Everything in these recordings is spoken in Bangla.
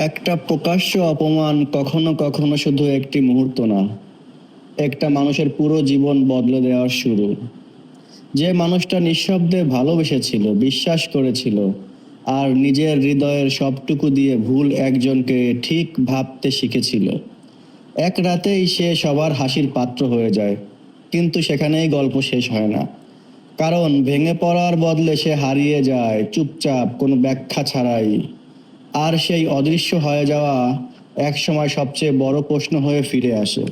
একটা প্রকাশ্য অপমান কখনো কখনো শুধু একটি মুহূর্ত না, একটা মানুষের পুরো জীবন বদলে দেওয়ার শুরু। যে মানুষটা নিঃশব্দে ভালোবেসেছিল, বিশ্বাস করেছিল, আর নিজের হৃদয়ের সবটুকু দিয়ে ভুল একজনকে ঠিক ভাবতে শিখেছিল, এক রাতেই সে সবার হাসির পাত্র হয়ে যায়। কিন্তু সেখানেই গল্প শেষ হয় না, কারণ ভেঙে পড়ার বদলে সে হারিয়ে যায় চুপচাপ, কোনো ব্যাখ্যা ছাড়াই। আর সেই অদৃশ্য হয়ে যাওয়া একসময় সবচেয়ে বড় প্রশ্ন হয়ে ফিরে আসে।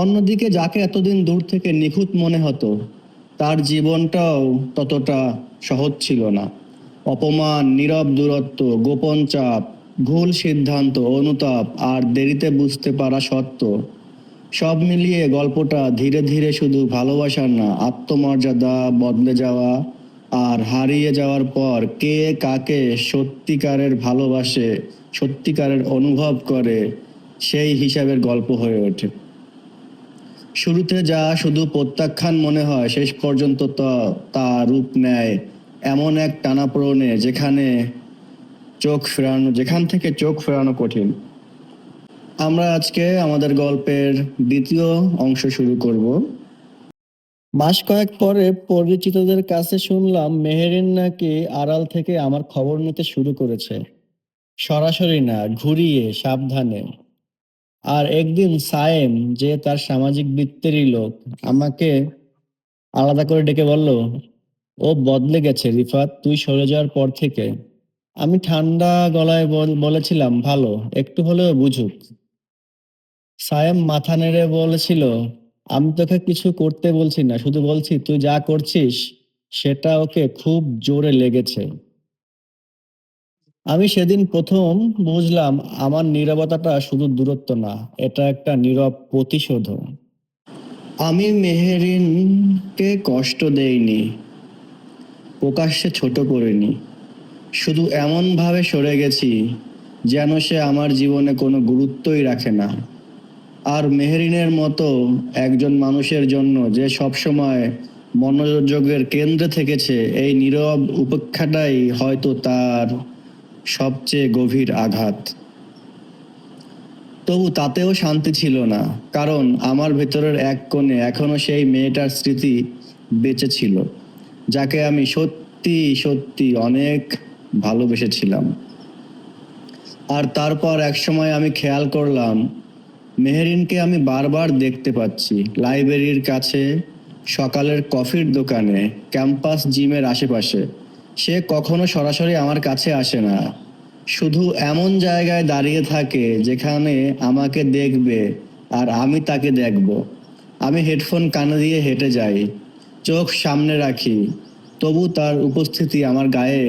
অন্যদিকে যাকে এতদিন দূর থেকে নিখুঁত মনে হতো, তার জীবনটাও ততটা সহজ ছিল না। অপমান, নীরব দূরত্ব, গোপন চাপ, ভুল সিদ্ধান্ত, অনুতাপ আর দেরিতে বুঝতে পারা সত্য, সব মিলিয়ে গল্পটা ধীরে ধীরে শুধু ভালোবাসার না, আত্মমর্যাদা বদলে যাওয়া আর হারিয়ে যাওয়ার পর কে কাকে সত্যিকারের ভালোবাসে, সত্যিকারের অনুভব করে, সেই হিসাবের গল্প হয়ে ওঠে। শুরুতে যা শুধু প্রত্যাখ্যান মনে হয়, শেষ পর্যন্ত তা রূপ নেয় এমন এক টানাপোড়েনে যেখান থেকে চোখ ফেরানো কঠিন। আমরা আজকে আমাদের গল্পের দ্বিতীয় অংশ শুরু করব। মাস কয়েক পরে পরিচিতদের কাছে শুনলাম মেহেরিন নাকি আড়াল থেকে আমার খবর নিতে শুরু করেছে। সরাসরি না, ঘুরিয়ে, সাবধানে। আর একদিন সায়েম, যে তার সামাজিক বৃত্তেরই লোক, আমাকে আলাদা করে ডেকে বলল, ও বদলে গেছে রিফাত, তুই সরে যাওয়ার পর থেকে। আমি ঠান্ডা গলায় বলেছিলাম, ভালো, একটু হলেও বুঝুক। সায়েম মাথা নেড়ে বলেছিল, আমি তোকে কিছু করতে বলছি না, শুধু বলছি তুই যা করছিস সেটা ওকে খুব জোরে লেগেছে। আমি সেদিন প্রথম বুঝলাম আমার নীরবতাটা শুধু দূরত্ব না, এটা একটা নীরব প্রতিশোধ। আমি মেহেরিনকে কষ্ট দেইনি, প্রকাশ্যে ছোট করিনি, শুধু এমনভাবে সরে গেছি যেন সে আমার জীবনে কোনো গুরুত্বই রাখে না। আর মেহেরিনের মতো একজন মানুষের জন্য, যে সবসময় মনোযোগের কেন্দ্রে থেকেছে, এই নীরব উপেক্ষাটাই হয়তো তার সবচেয়ে গভীর আঘাত। তবু তাতেও শান্তি ছিল না, কারণ আমার ভেতরের এক কোণে এখনো সেই মেয়েটার স্মৃতি বেঁচে ছিল, যাকে আমি সত্যি সত্যি অনেক ভালোবেসেছিলাম। আর তারপর একসময় আমি খেয়াল করলাম, মেহেরিনকে আমি বারবার দেখতে পাচ্ছি, লাইব্রেরির কাছে, সকালের কফির দোকানে, ক্যাম্পাস জিমের আশেপাশে। সে কখনো সরাসরি আমার কাছে আসে না, শুধু এমন জায়গায় দাঁড়িয়ে থাকে যেখানে আমাকে দেখবে আর আমি তাকে দেখব। আমি হেডফোন কানে দিয়ে হেঁটে যাই, চোখ সামনে রাখি, তবু তার উপস্থিতি আমার গায়ে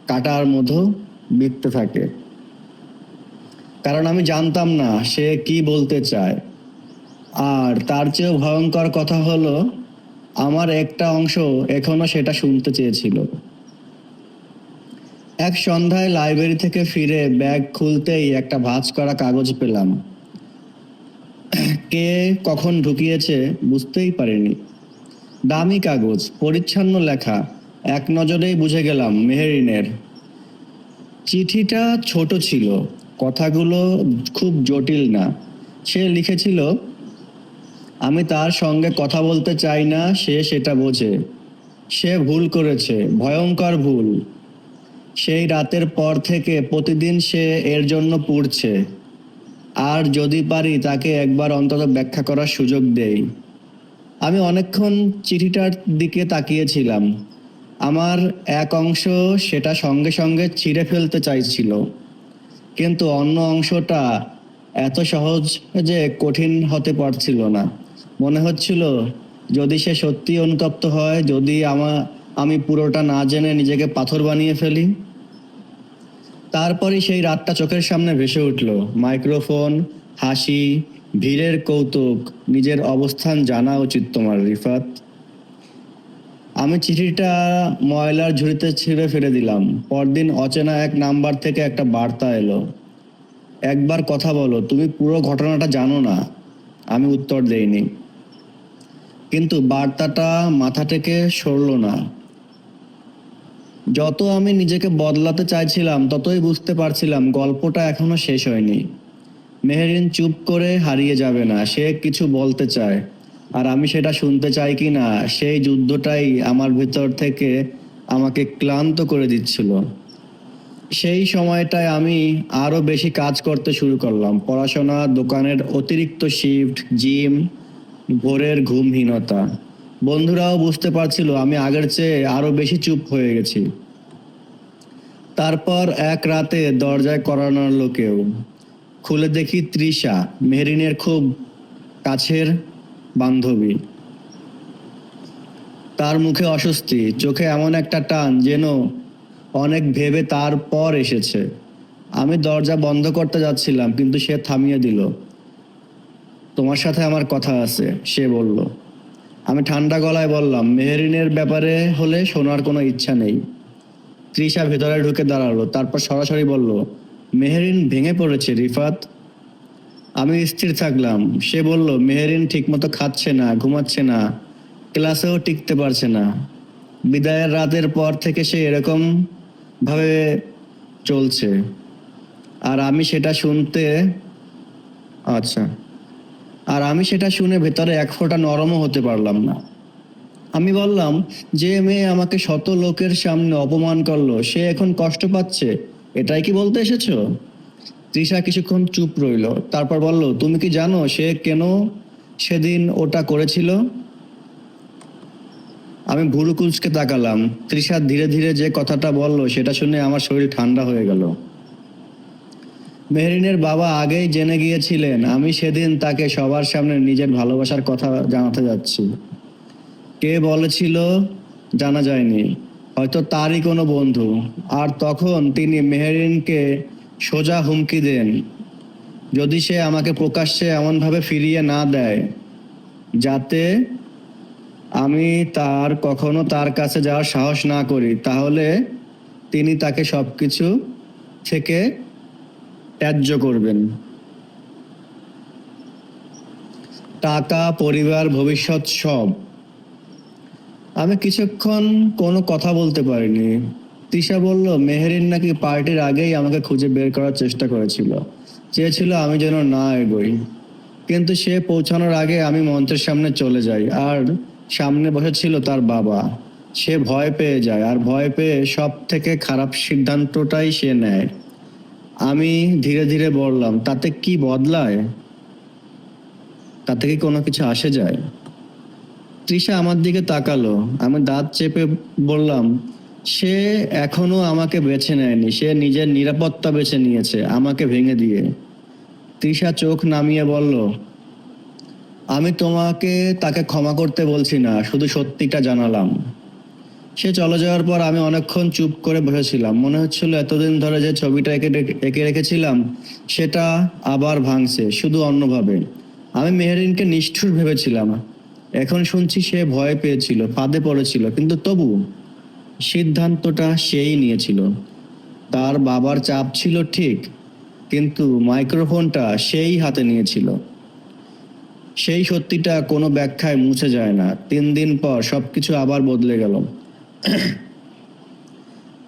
কাটার মতো বিঁধতে থাকে। কারণ আমি জানতাম না সে কি বলতে চায়। আর তার চেয়েও ভয়ঙ্কর কথা হলো, আমার একটা অংশ এখনো সেটা শুনতে চেয়েছিল। এক সন্ধ্যায় লাইব্রেরি থেকে ফিরে ব্যাগ খুলতেই একটা ভাঁজ করা কাগজ পেলাম। কে কখন ঢুকিয়েছে বুঝতেই পারিনি। দামি কাগজ, পরিচ্ছন্ন লেখা, এক নজরেই বুঝে গেলাম মেহেরিনের। চিঠিটা ছোট ছিল, কথাগুলো খুব জটিল না। সে লিখেছিল, আমি তার সঙ্গে কথা বলতে চাই না, সে সেটা বোঝে। সে ভুল করেছে, ভয়ঙ্কর ভুল। সেই রাতের পর থেকে প্রতিদিন সে এর জন্য পুড়ছে। আর যদি পারি তাকে একবার অন্তত ব্যাখ্যা করার সুযোগ দেই। আমি অনেকক্ষণ চিঠিটার দিকে তাকিয়েছিলাম। আমার এক অংশ সেটা সঙ্গে সঙ্গে ছিঁড়ে ফেলতে চাইছিল, কিন্তু অন্য অংশটা এত সহজ যে কঠিন হতে পারছিল না। মনে হচ্ছিল, যদি সে সত্যি অনুতপ্ত হয়, যদি আমি পুরোটা না জেনে নিজেকে পাথর বানিয়ে ফেলি। তারপরই সেই রাতটা চোখের সামনে ভেসে উঠল, মাইক্রোফোন, হাসি, ভিড়ের কৌতুক। নিজের অবস্থান জানা উচিত তোমার রিফাত। আমি চিঠিটা ময়লার ঝুড়িতে ছিঁড়ে ফেলে দিলাম। পরদিন অচেনা এক নাম্বার থেকে একটা বার্তা এলো, একবার কথা বলো, তুমি পুরো ঘটনাটা জানো না। আমি উত্তর দেইনি, কিন্তু বার্তাটা মাথা থেকে সরল না। যত আমি নিজেকে বদলাতে চাইছিলাম ততই বুঝতে পারছিলাম গল্পটা এখনো শেষ হয়নি। মেহেরিন চুপ করে হারিয়ে যাবে না, সে কিছু বলতে চায়। আর আমি সেটা শুনতে চাই কি না, সেই যুদ্ধটাই আমার ভিতর থেকে আমাকে ক্লান্ত করে দিচ্ছিল। সেই সময়টায় আমি আরো বেশি কাজ করতে শুরু করলাম, পড়াশোনা, দোকানের অতিরিক্ত শিফট, জিম, ভোরের ঘুমহীনতা। বন্ধুরাও বুঝতে পারছিল আমি আগের চেয়ে আরো বেশি চুপ হয়ে গেছি। তারপর এক রাতে দরজায় কড়া নাড়ল কেউ। খুলে দেখি তৃষা, মেহরিনের খুব কাছের বান্ধবী। তার মুখে অস্বস্তি, চোখে এমন একটা টান যেন অনেক ভেবে তারপর এসেছে। আমি দরজা বন্ধ করতে যাচ্ছিলাম কিন্তু সে থামিয়ে দিল। তোমার সাথে আমার কথা আছে, সে বলল। আমি ঠান্ডা গলায় বললাম, মেহরিনের ব্যাপারে হলে শোনার কোনো ইচ্ছা নেই। তৃষা ভেতরে ঢুকে দাঁড়ালো, তারপর সরাসরি বলল, মেহরিন ভেঙে পড়েছে রিফাত। আমি স্থির থাকলাম। সে বলল, মেহরিন ঠিকমতো খাচ্ছে না, ঘুমাচ্ছে না, ক্লাসেও টিকতে পারছে না। বিদায়ের রাতের পর থেকে সে এরকম ভাবে চলছে। আর আমি সেটা শুনতে আচ্ছা আর আমি সেটা শুনে ভেতরে এক ফোঁটা নরমও হতে পারলাম না। আমি বললাম, যে মেয়ে আমাকে শত লোকের সামনে অপমান করলো সে এখন কষ্ট পাচ্ছে, এটাই কি বলতে এসেছো? তৃষা কিছুক্ষণ চুপ রইল, তারপর বলল, তুমি কি জানো সে কেন সেদিন ওটা করেছিল? আমি ভুরু কুঁচকে তাকালাম। তৃষা ধীরে ধীরে যে কথাটা বলল সেটা শুনে আমার শরীর ঠান্ডা হয়ে গেল। মেহরিনের বাবা আগেই জেনে গিয়েছিলেন আমি সেদিন তাকে সবার সামনে নিজের ভালোবাসার কথা জানাতে যাচ্ছি। কে বলেছিল জানা যায়নি, হয়তো তারই কোনো বন্ধু। আর তখন তিনি মেহরিনকে সোজা হুমকি দেন, যদি সে আমাকে প্রকাশ্যে এমনভাবে ফিরিয়ে না দেয় যাতে আমি কখনো তার কাছে যাওয়ার সাহস না করি, তাহলে তিনি তাকে সবকিছু থেকে ত্যায্য করবেন। টাকা, পরিবার, ভবিষ্যৎ সব। আমি কিছুক্ষণ কোনো কথা বলতে পারিনি। তৃষা বলল, মেহেরিন নাকি পার্টির আগেই আমাকে খুঁজে বের করার চেষ্টা করেছিল, চেয়েছিল আমি যেন না এগোই। কিন্তু সে পৌঁছানোর আগে আমি মঞ্চের সামনে চলে যাই, আর সামনে বসেছিল তার বাবা। সে ভয় পেয়ে যায়, আর ভয় পেয়ে সব থেকে খারাপ সিদ্ধান্তটাই সে নেয়। আমি ধীরে ধীরে বললাম, তাতে কি বদলায়? তাতে কি কোনো কিছু আসে যায়? তৃষা আমার দিকে তাকালো। আমি দাঁত চেপে বললাম, সে এখনো আমাকে বেছে নেয়নি, সে নিজের নিরাপত্তা বেছে নিয়েছে আমাকে ভেঙে দিয়ে। তৃষা চোখ নামিয়ে বলল, আমি তোমাকে তাকে ক্ষমা করতে বলছি না, শুধু সত্যিটা জানালাম। সে চলে যাওয়ার পর আমি অনেকক্ষণ চুপ করে বসেছিলাম। মনে হচ্ছিল এতদিন ধরে যে ছবিটা এঁকে রেখেছিলাম সেটা আবার ভাঙছে, শুধু অন্যভাবে। আমি মেহেরিনকে নিষ্ঠুর ভেবেছিলাম, এখন শুনছি সে ভয় পেয়েছিল, ফাঁদে পড়েছিল, কিন্তু তবু সিদ্ধান্তটা সেই নিয়েছিল। তার বাবার চাপ ছিল ঠিক, কিন্তু মাইক্রোফোনটা সেই হাতে নিয়েছিল। সেই সত্যিটা কোনো ব্যাখ্যায় মুছে যায় না। 3 দিন পর সবকিছু আবার বদলে গেল।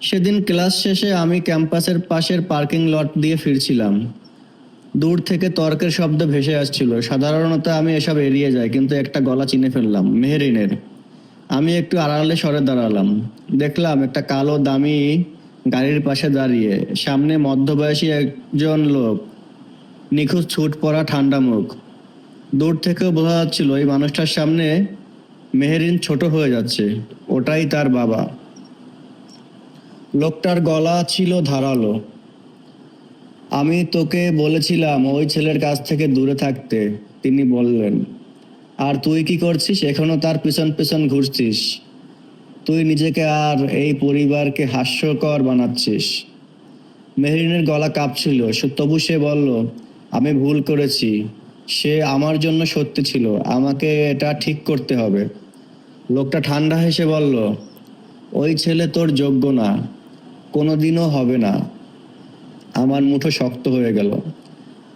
সেদিন ক্লাস শেষে আমি ক্যাম্পাসের পাশের পার্কিং লট দিয়ে ফিরছিলাম। দূর থেকে তর্কের শব্দ ভেসে আসছিল। সাধারণত আমি এসব এড়িয়ে যাই, কিন্তু একটা গলা চিনে ফেললাম, মেহেরিনের। আমি একটু আড়ালে সরে দাঁড়ালাম। দেখলাম একটা কালো দামি গাড়ির পাশে দাঁড়িয়ে, সামনে মধ্যবয়সী একজন লোক, নিখুঁত ছুট পরা, ঠান্ডা মুখ। দূর থেকেও বোঝা যাচ্ছিল এই মানুষটার সামনে মেহেরিন ছোট হয়ে যাচ্ছে। ওটাই তার বাবা। লোকটার গলা ছিল ধারালো। আমি তোকে বলেছিলাম ওই ছেলের কাছ থেকে দূরে থাকতে, তিনি বললেন। আর তুই কি করছিস? এখনো তার পিছন পিছন ঘুরছিস। তুই নিজেকে আর এই পরিবারকে হাস্যকর বানাচ্ছিস। মেহরিনের গলা কাঁপছিল, তবু সে বলল, আমি ভুল করেছি। সে আমার জন্য সত্যি ছিল, আমাকে এটা ঠিক করতে হবে। লোকটা ঠান্ডা হেসে বলল, ওই ছেলে তোর যোগ্য না, কোনোদিনও হবে না। আমার মুঠো শক্ত হয়ে গেল।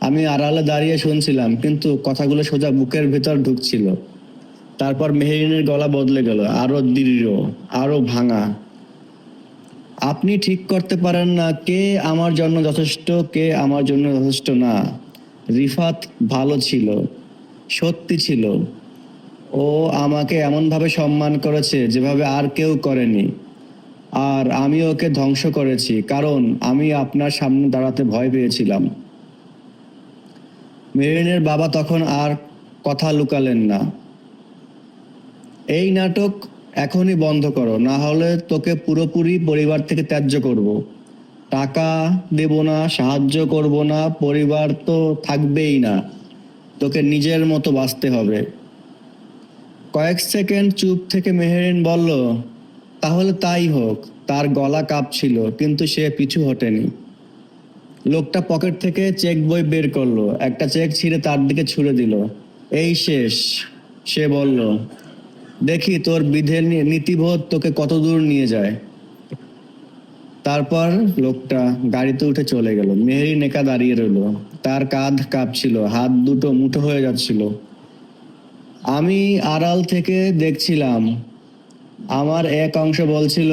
আমি আড়ালে দাঁড়িয়ে শুনছিলাম, কিন্তু কথাগুলো সোজা বুকের ভেতর ঢুকছিল। তারপর মেহরিনের গলা বদলে গেল, আরো দৃঢ়, আরো ভাঙা। আপনি ঠিক করতে পারেন না কে আমার জন্য যথেষ্ট, কে আমার জন্য যথেষ্ট না। রিফাত ভালো ছিল, সত্যি ছিল। ও আমাকে এমনভাবে সম্মান করেছে যেভাবে আর কেউ করেনি। আর আমি ওকে ধ্বংস করেছি কারণ আমি আপনার সামনে দাঁড়াতে ভয় পেয়েছিলাম। মেরিনের বাবা তখন আর কথা লুকালেন না। এই নাটক এখনই বন্ধ করো, না হলে তোকে পুরোপুরি পরিবার থেকে ত্যায্য করব। টাকা দেব না, সাহায্য করব না, পরিবার তো থাকবেই না। তোকে নিজের মতো বাঁচতে হবে। কয়েক সেকেন্ড চুপ থেকে মেহেরিন বলল, তাহলে তাই হোক। তার গলা কাঁপছিল কিন্তু সে পিছু হটেনি। লোকটা পকেট থেকে চেক বই বের করলো, একটা চেক ছিঁড়ে তার দিকে ছুঁড়ে দিল। এই শেষ, সে বলল। দেখি তোর বিধের নীতিবোধ তোকে কত দূর নিয়ে যায়। তারপর লোকটা গাড়িতে উঠে চলে গেল। মেহেরিন একা দাঁড়িয়ে রইল। তার কাঁধ কাঁপছিল, হাত দুটো মুঠো হয়ে যাচ্ছিল। আমি আড়াল থেকে দেখছিলাম। আমার এক অংশ বলছিল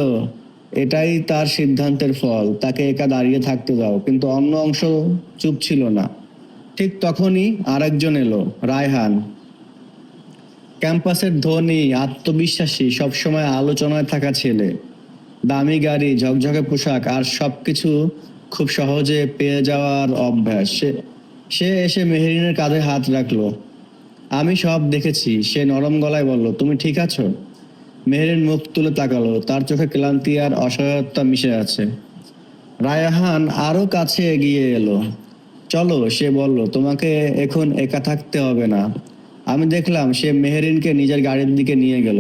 এটাই তার সিদ্ধান্তের ফল, তাকে একা দাঁড়িয়ে থাকতে দাও, কিন্তু অন্য অংশ চুপ ছিল না। ঠিক তখনই আরেকজন এলো, রায়হান। ক্যাম্পাসের ধনী, আত্মবিশ্বাসী, সবসময় আলোচনায় থাকা ছেলে। দামি গাড়ি, ঝকঝকে পোশাক আর সবকিছু খুব সহজে পেয়ে যাওয়ার অভ্যাস। সে এসে মেহেরিনের কাঁধে হাত রাখলো। আমি সব দেখেছি, সে নরম গলায় বলল, তুমি ঠিক আছো? মেহেরিন মুখ তুলে তাকালো, তার চোখে ক্লান্তি আর অসহায়তা মিশে আছে। রায়হান আরো কাছে এগিয়ে এলো। চলো, সে বলল, তোমাকে এখন একা থাকতে হবে না। আমি দেখলাম সে মেহেরিনকে নিজের গাড়ির দিকে নিয়ে গেল।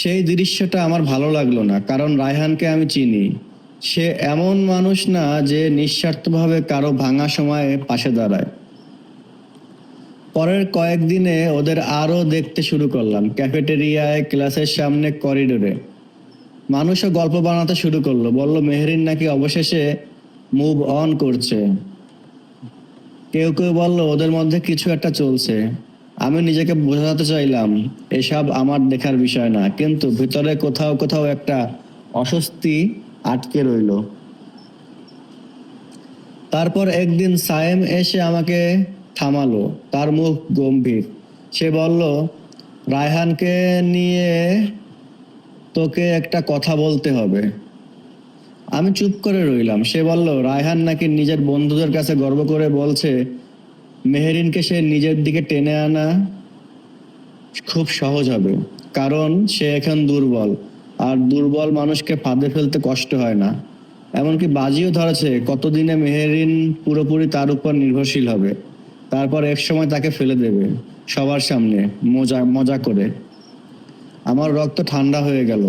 সেই দৃশ্যটা আমার ভালো লাগলো না, কারণ রায়হানকে আমি চিনি। সে এমন মানুষ না যে নিঃস্বার্থভাবে কারো ভাঙা সময়ে পাশে দাঁড়ায়। পরের কয়েকদিনে ওদের আরো দেখতে শুরু করলাম, ক্যাফেটেরিয়ায়, ক্লাসের সামনে, করিডোরে। মানুষও গল্প বানাতে শুরু করলো, বলল মেহেরিন নাকি অবশেষে মুভ অন করছে। কেউ কেউ বলল ওদের মধ্যে কিছু একটা চলছে। আমি নিজেকে বোঝাতে চাইলাম এসব আমার দেখার বিষয় না, কিন্তু ভিতরে কোথাও কোথাও একটা অস্বস্তি আটকে রইল। তারপর একদিন সায়েম এসে আমাকে থামালো, তার মুখ গম্ভীর। সে বলল, রায়হানকে নিয়ে তোকে একটা কথা বলতে হবে। আমি চুপ করে রইলাম। সে বলল, রায়হান নাকি নিজের বন্ধুদের কাছে গর্ব করে বলছে মেহেরিনকে সে নিজের দিকে টেনে আনা খুব সহজ হবে, কারণ সে এখন দুর্বল, আর দুর্বল মানুষকে ফাঁদে ফেলতে কষ্ট হয় না। এমনকি বাজিও ধরেছে কতদিনে মেহেরিন পুরোপুরি তার উপর নির্ভরশীল হবে, তারপর এক সময় তাকে ফেলে দেবে সবার সামনে, মজা মজা করে। আমার রক্ত ঠান্ডা হয়ে গেল।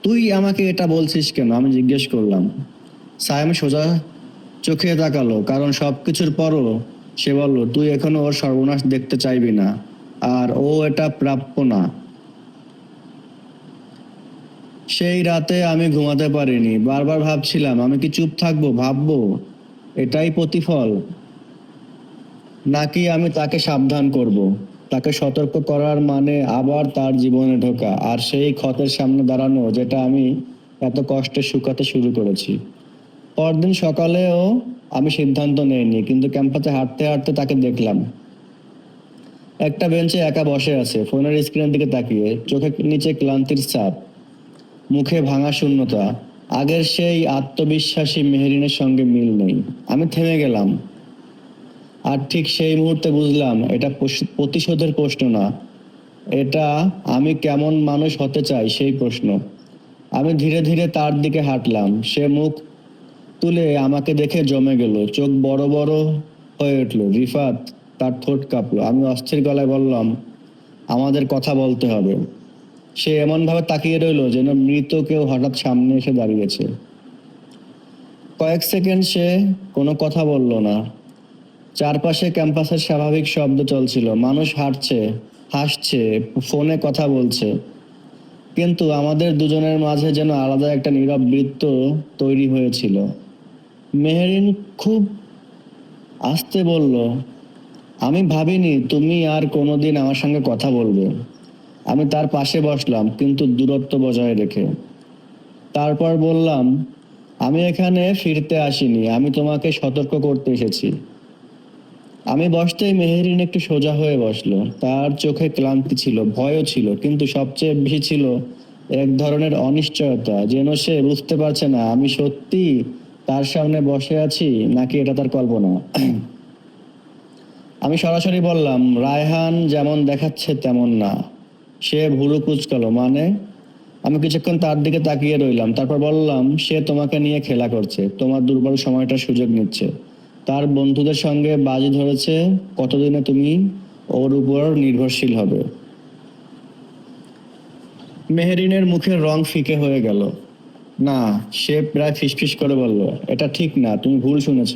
তুই আমাকে এটা বলছিস কেন, আমি জিজ্ঞেস করলাম। সায়েম সোজা চোখে তাকালো, কারণ সবকিছুর পরও সে বলল, তুই এখনো ওর সর্বনাশ দেখতে চাইবি না, আর ও এটা প্রাপ্য না। সেই রাতে আমি ঘুমাতে পারিনি। বারবার ভাবছিলাম, আমি কি চুপ থাকবো, ভাববো এটাই প্রতিফল, নাকি আমি তাকে সাবধান করব। তাকে সতর্ক করার মানে আবার তার জীবনে ঢোকা, আর সেই ক্ষতের সামনে দাঁড়ানো যেটা আমি এত কষ্টে শুকাতে শুরু করেছি। পরদিন সকালেও আমি সিদ্ধান্ত নেইনি, কিন্তু ক্যাম্পাসে হাঁটতে হাঁটতে তাকে দেখলাম। একটা বেঞ্চে একা বসে আছে, ফোনের স্ক্রিনের দিকে তাকিয়ে, চোখের নিচে ক্লান্তির ছাপ, মুখে ভাঙা শূন্যতা। আগের সেই আত্মবিশ্বাসী মেহেরিনের সঙ্গে মিল নেই। আমি থেমে গেলাম। আর ঠিক সেই মুহূর্তে বুঝলাম এটা প্রতিশোধের প্রশ্ন না, এটা আমি কেমন মানুষ হতে চাই সেই প্রশ্ন। আমি ধীরে ধীরে তার দিকে হাঁটলাম। সে মুখ তুলে আমাকে দেখে জমে গেল, চোখ বড় বড় হয়ে উঠল। রিফাত, তার ঠোঁট কাঁপলো। আমি অস্থির গলায় বললাম, আমাদের কথা বলতে হবে। সে এমনভাবে তাকিয়ে রইল যেন মৃত কেউ হঠাৎ সামনে এসে দাঁড়িয়েছে। কয়েক সেকেন্ড সে কোনো কথা বলল না। চারপাশে ক্যাম্পাসের স্বাভাবিক শব্দ চলছিল, মানুষ হাঁটছে, হাসছে, ফোনে কথা বলছে, কিন্তু আমাদের দুজনের মাঝে যেন আলাদা একটা নীরব বৃত্ত তৈরি হয়েছিল। মেহেরিন খুব আস্তে বলল, আমি ভাবিনি তুমি আর কোনোদিন আমার সঙ্গে কথা বলবে। আমি তার পাশে বসলাম, কিন্তু দূরত্ব বজায় রেখে। তারপর বললাম, আমি এখানে ফিরতে আসিনি, আমি তোমাকে সতর্ক করতে এসেছি। আমি বসতেই মেহেরিন একটু সোজা হয়ে বসলো। তার চোখে ক্লান্তি ছিল, ভয়ও ছিল, কিন্তু সবচেয়ে বেশি ছিল এক ধরনের অনিশ্চয়তা, যেন সে বুঝতে পারছে না আমি সত্যি তার সামনে বসে আছি নাকি এটা তার কল্পনা। আমি সরাসরি বললাম, রায়হান যেমন দেখাচ্ছে তেমন না। সে ভুরু কুঁচকালো। মানে? আমি কিছুক্ষণ তার দিকে তাকিয়ে রইলাম, তারপর বললাম, সে তোমাকে নিয়ে খেলা করছে, তোমার দুর্বল সময়টার সুযোগ নিচ্ছে। তার বন্ধুদের সঙ্গে বাজি ধরেছে কতদিনে তুমি ওর উপর নির্ভরশীল হবে। মেহেরিনের মুখের রং ফিকে হয়ে গেল। না, সে প্রায় ফিসফিস করে বলল, এটা ঠিক না, তুমি ভুল শুনেছ।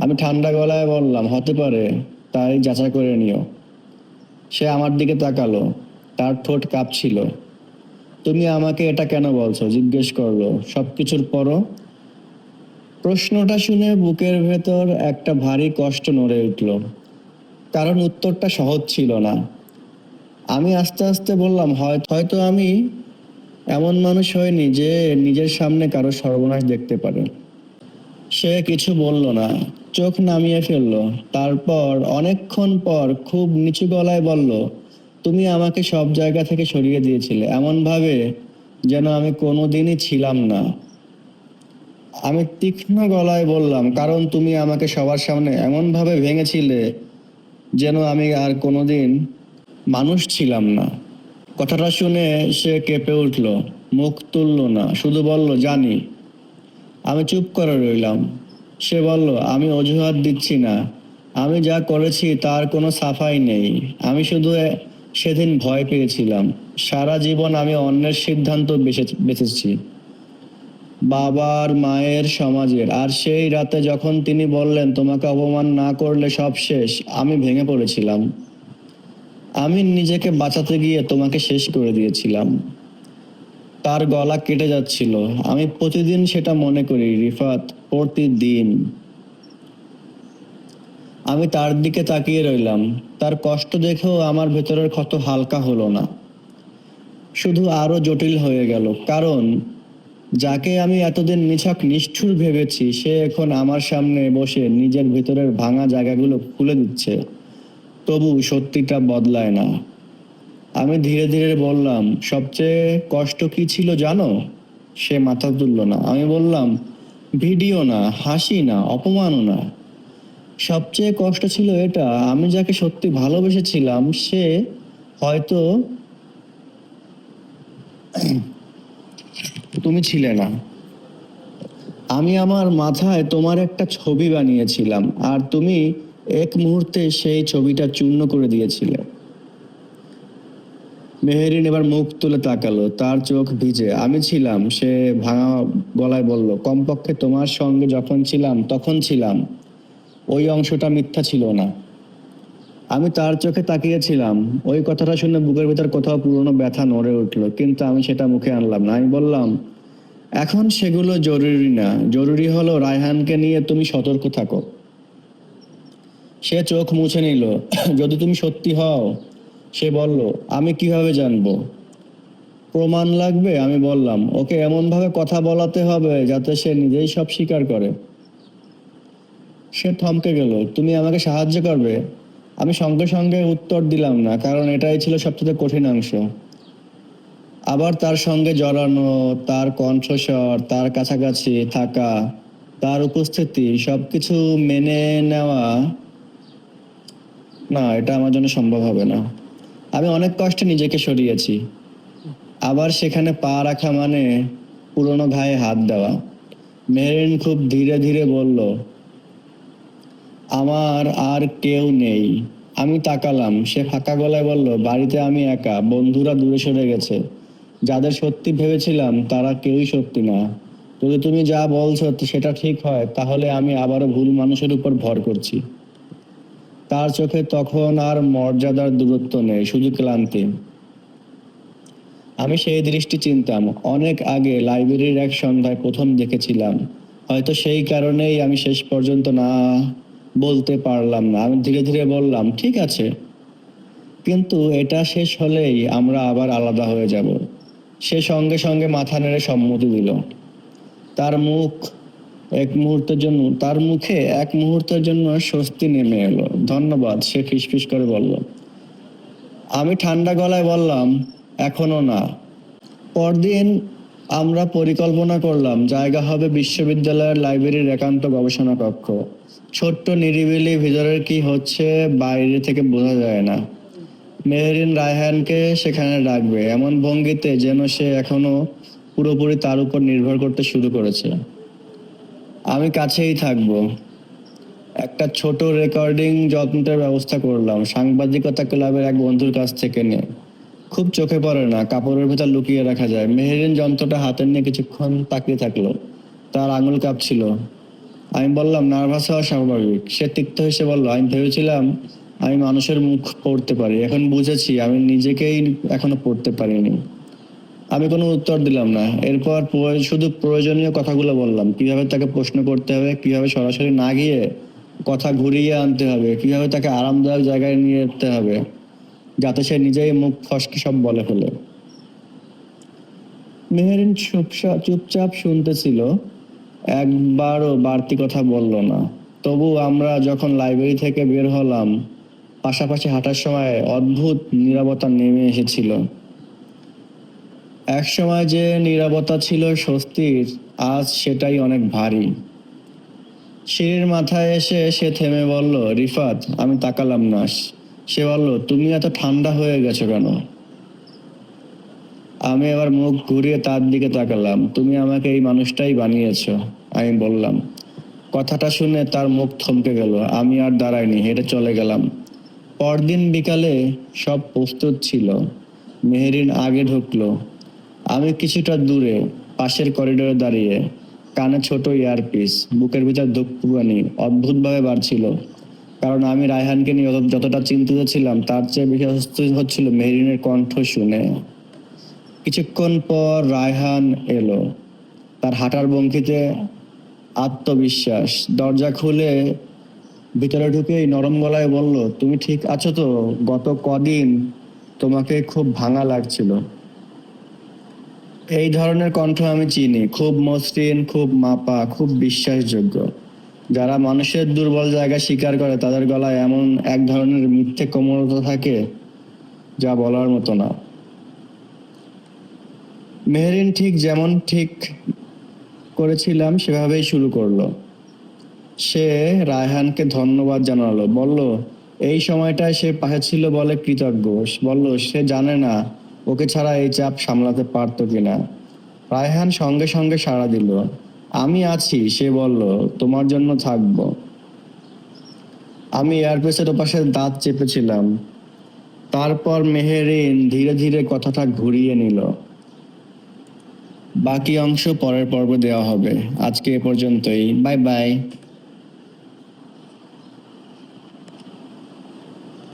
আমি ঠান্ডা গলায় বললাম, হতে পারে, তাই যাচাই করে নিও। সে আমার দিকে তাকালো, তার ঠোঁট কাঁপছিল। তুমি আমাকে এটা কেন বলছো, জিজ্ঞেস করলো, সবকিছুর পরও? প্রশ্নটা শুনে বুকের ভেতর একটা ভারী কষ্ট নড়ে উঠল, কারণ উত্তরটা সহজ ছিল না। আমি আস্তে আস্তে বললাম, হয়তো আমি এমন মানুষ হয়নি যে নিজের সামনে কারো সর্বনাশ দেখতে পারে। সে কিছু বলল না, চোখ নামিয়ে ফেলল। তারপর অনেকক্ষণ পর খুব নিচু গলায় বলল, তুমি আমাকে সব জায়গা থেকে সরিয়ে দিয়েছিলে, এমন ভাবে যেন আমি কোনোদিনই ছিলাম না। আমি তীক্ষ্ণ গলায় বললাম, কারণ তুমি আমাকে সবার সামনে এমন ভাবে ভেঙেছিলে যেন আমি আর কোনোদিন মানুষ ছিলাম না। কথাটা শুনে সে কেঁপে উঠল, মুখ তুলল না, শুধু বলল, জানি। আমি চুপ করে রইলাম। সে বলল, আমি অজুহাত দিচ্ছি না, আমি যা করেছি তার কোনো সাফাই নেই। আমি শুধু সেদিন ভয় পেয়েছিলাম। সারা জীবন আমি অন্যের সিদ্ধান্ত বেঁচেছি, বাবার, মায়ের, সমাজের। আর সেই রাতে যখন তিনি বললেন, তোমাকে অপমান না করলে সব শেষ, আমি ভেঙে পড়েছিলাম। আমি নিজেকে বাঁচাতে গিয়ে তোমাকে শেষ করে দিয়েছিলাম। তার গলা কেটে যাচ্ছিল। আমি প্রতিদিন সেটা মনে করি রিফাত, প্রতিদিন। আমি তার দিকে তাকিয়ে রইলাম। তার কষ্ট দেখেও আমার ভেতরের ক্ষত হালকা হলো না, শুধু আরো জটিল হয়ে গেল। কারণ যাকে আমি এতদিন নিছক নিষ্ঠুর ভেবেছি, সে এখন আমার সামনে বসে নিজের ভেতরের ভাঙা জায়গাগুলো খুলে দিচ্ছে। তবু সত্যিটা বদলায় না। আমি ধীরে ধীরে বললাম, সবচেয়ে কষ্ট কি ছিল জানো? সে মাথা তুলল না। আমি বললাম, ভিডিও না, হাসি না, অপমানও না। সবচেয়ে কষ্ট ছিল এটা, আমি যাকে সত্যি ভালোবেসেছিলাম সে হয়তো তুমি ছিলে না। আমি আমার মাথায় তোমার একটা ছবি বানিয়েছিলাম, আর তুমি এক মুহূর্তে সেই ছবিটা চূর্ণ করে দিয়েছিলে। মেহেরিন এবার মুখ তুলে তাকালো, তার চোখ ভিজে। আমি ছিলাম, সে ভাঙা গলায় বলল, কমপক্ষে তোমার সঙ্গে যখন ছিলাম তখন ছিলাম। ওই অংশটা মিথ্যা ছিল না। আমি তার চোখে তাকিয়েছিলাম। ওই কথাটা শুনে বুকের ভেতর কোথাও পুরনো ব্যথা নড়ে উঠল, কিন্তু আমি সেটা মুখে আনলাম না। আমি বললাম, এখন সেগুলো জরুরি না, জরুরি হলো রায়হানকে নিয়ে তুমি সতর্ক থাকো। সে চোখ মুছে নিল। যদি তুমি সত্যি হও? সে বলল, আমি কিভাবে জানবো? প্রমাণ লাগবে। আমি বললাম, ওকে এমনভাবে কথা বলাতে হবে যাতে সে নিজেই সব স্বীকার করে। সে থমকে গেল। তুমি আমাকে সাহায্য করবে? আমি সঙ্গে সঙ্গে উত্তর দিলাম না, কারণ এটাই ছিল সবচেয়ে কঠিন অংশ। আবার তার সঙ্গে জড়ানো, তার কণ্ঠস্বর, তার কাছাকাছি থাকা, তার উপস্থিতি, সবকিছু মেনে নেওয়া। না, এটা আমার জন্য সম্ভব হবে না। আমি অনেক কষ্টে নিজেকে সরিয়েছি। আবার সেখানে পা রাখা মানে পুরনো ঘায়ে হাত দেওয়া। মেহেরিন খুব ধীরে ধীরে বলল, আমার আর কেউ নেই। আমি তাকালাম। সে ফাঁকা গলায় বলল, বাড়িতে আমি একা, বন্ধুরা দূরে সরে গেছে, যাদের সত্যি ভেবেছিলাম তারা কেউই সত্যি না। যদি তুমি যা বলছো সেটা ঠিক হয়, তাহলে আমি আবারও ভুল মানুষের উপর ভর করছি। তার চোখে তখন আর মর্যাদার দূরত্ব নেই, শুধু ক্লান্তি। আমি সেই দৃষ্টি চিনতাম, অনেক আগে লাইব্রেরির এক সন্ধ্যায় প্রথম দেখেছিলাম। হয়তো সেই কারণেই আমি শেষ পর্যন্ত না বলতে পারলাম না। আমি ধীরে ধীরে বললাম, ঠিক আছে, কিন্তু এটা শেষ হলেই আমরা আবার আলাদা হয়ে যাব। সে সঙ্গে সঙ্গে মাথা নেড়ে সম্মতি দিল। তার মুখ তার মুখে এক মুহূর্তের জন্য স্বস্তি নেমে এলো। ধন্যবাদ, সে ফিসফিস করে বলল। আমি ঠান্ডা গলায় বললাম, এখনো না। পরদিন আমরা পরিকল্পনা করলাম জায়গা হবে বিশ্ববিদ্যালয়ের লাইব্রেরির একান্ত গবেষণা কক্ষ। ছোট্ট নিরিবিলি, ভিতরের কি হচ্ছে বাইরে থেকে বোঝা যায় না। মেহরিন রায়হানকে সেখানে রাখবে এমন ভঙ্গিতে যেন সে এখনো পুরোপুরি তার উপর নির্ভর করতে শুরু করেছে। আমি কাছেই থাকবো। একটা ছোট রেকর্ডিং যন্ত্রের ব্যবস্থা করলাম, সাংবাদিকতা ক্লাবের এক বন্ধুর কাছ থেকে নিয়ে। খুব চোখে পড়ে না, কাপড়ের ভেতর লুকিয়ে রাখা যায়। মেহেরিন যন্ত্রটা হাতে নিয়ে কিছুক্ষণ তাকিয়ে থাকলো। তার আঙুল কাঁপছিল। আমি বললাম, নার্ভাস হওয়া স্বাভাবিক। সে তিক্ত হেসে বলল, আমি ভেবেছিলাম আমি মানুষের মুখ পড়তে পারি, এখন বুঝেছি আমি নিজেকেই এখনো পড়তে পারিনি। আমি কোনো উত্তর দিলাম না। এরপর শুধু প্রয়োজনীয় কথাগুলো বললাম, কিভাবে তাকে প্রশ্ন করতে হবে, কিভাবে সরাসরি না গিয়ে কথা ঘুরিয়ে আনতে হবে, কিভাবে তাকে আরামদায়ক জায়গায় নিয়ে যেতে হবে যাতে সে নিজেই মুখ ফসকে সব বলে ফেলে। মেহেরিন চুপচাপ শুনতেছিল, একবারও বাড়তি কথা বলল না। তবু আমরা যখন লাইব্রেরি থেকে বের হলাম, পাশাপাশি হাঁটার সময় অদ্ভুত নীরবতা নেমে এসেছিল। এক সময় যে নীরবতা ছিল স্বস্তির, আজ সেটাই অনেক ভারী। সিঁড়ির মাথায় এসে সে থেমে বলল, রিফাত। আমি তাকালাম না। সে বলল, তুমি এত ঠান্ডা হয়ে গেছো কেন? আমি এবার মুখ ঘুরিয়ে তার দিকে তাকালাম। তুমি আমাকে এই মানুষটাই বানিয়েছো, আমি বললাম। কথাটা শুনে তার মুখ থমকে গেল। আমি আর দাঁড়াইনি, হেঁটে চলে গেলাম। পরদিন বিকালে সব প্রস্তুত ছিল। মেহেরিন আগে ঢুকলো। আমি কিছুটা দূরে পাশের করিডোরে দাঁড়িয়ে, কানে ছোট ইয়ারপিস, বুকের ভিতর ধুকপুকানি অদ্ভুতভাবে বাড়ছিল। কারণ আমি রায়হানকে নিয়ে যতটা চিন্তিত ছিলাম তার চেয়ে বেশি অস্বস্তি হচ্ছিল মেহরিনের কণ্ঠ শুনে। কিছুক্ষণ পর রায়হান এলো, তার হাঁটার ভঙ্গিতে আত্মবিশ্বাস। দরজা খুলে ভিতরে ঢুকেই নরম গলায় বলল, তুমি ঠিক আছো তো? গত কদিন তোমাকে খুব ভাঙা লাগছিল। এই ধরনের কণ্ঠ আমি চিনি, খুব মসৃণ, খুব মাপা, খুব বিশ্বাসযোগ্য। যারা মানুষের দুর্বল জায়গা স্বীকার করে তাদের গলায় এমন এক ধরনের মিথ্যে কোমলতা থাকে যা বলার মতো না। মেহরিন ঠিক করেছিলাম সেভাবেই শুরু করলো। সে রায়হানকে ধন্যবাদ জানালো, বলল এই সময়টায় সে পাশে ছিল বলে কৃতজ্ঞ। বলল সে জানে না ওকে ছাড়া এই চাপ সামলাতে পারতো কিনা। রায়হান সঙ্গে সঙ্গে সাড়া দিল, আমি আছি। সে বলল, তোমার জন্য থাকবো। আমি এয়ারপেসের ওপাশে দাঁত চেপেছিলাম। তারপর মেহেরিন ধীরে ধীরে কথাটা ঘুরিয়ে নিল। বাকি অংশ পরের পর্বে দেওয়া হবে। আজকে এ পর্যন্তই। Bye bye.